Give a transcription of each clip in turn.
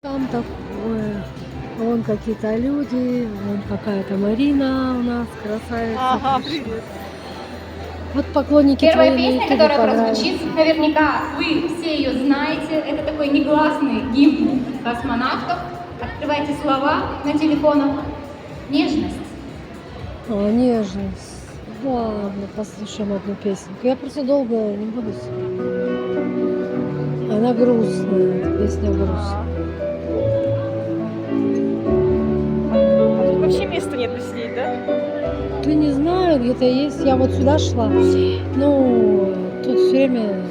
Там такое, вон какие-то люди, вон какая-то Марина у нас красавица Ага, пришла. привет. Вот поклонники Первая твои на песня, ютубе которая понравилась. прозвучит, наверняка вы все ее знаете. Это такой негласный гимн космонавтов. Открывайте слова на телефонах. Нежность. Нежность. Ладно, послушаем одну песенку. Я просто долго не буду слушать. Она грустная, эта песня грустная. Тут вообще места нет посидеть, да? Ты не знаю, где-то есть. Я вот сюда шла. Ну, тут все время.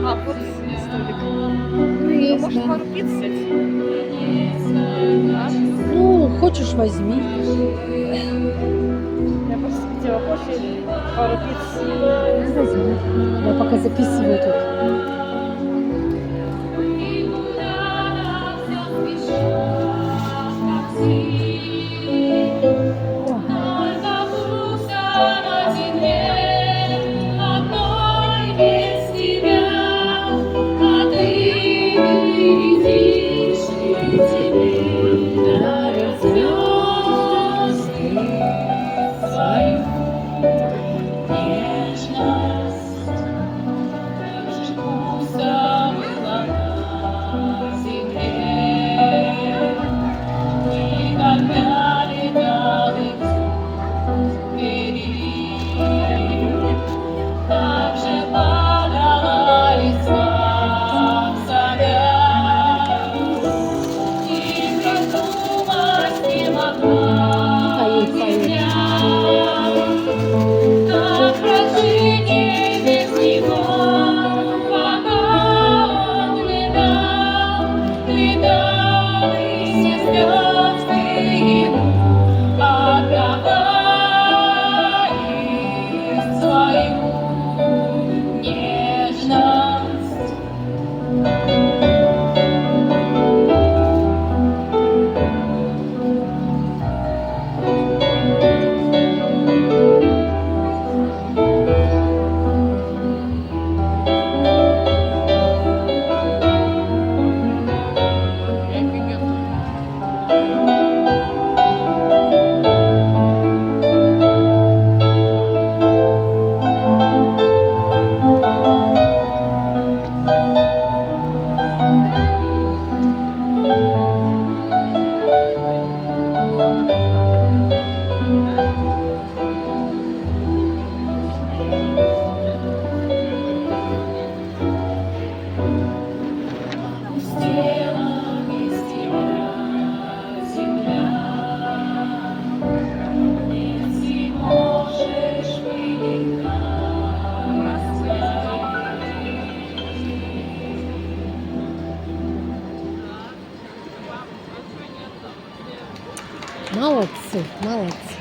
А, вот столик. Ну, А есть, может да. пару пиц взять? А? Ну, хочешь, возьми. Я просто хотела кофе, пару пиц. Возьми. Я пока записываю тут. Молодцы, молодцы.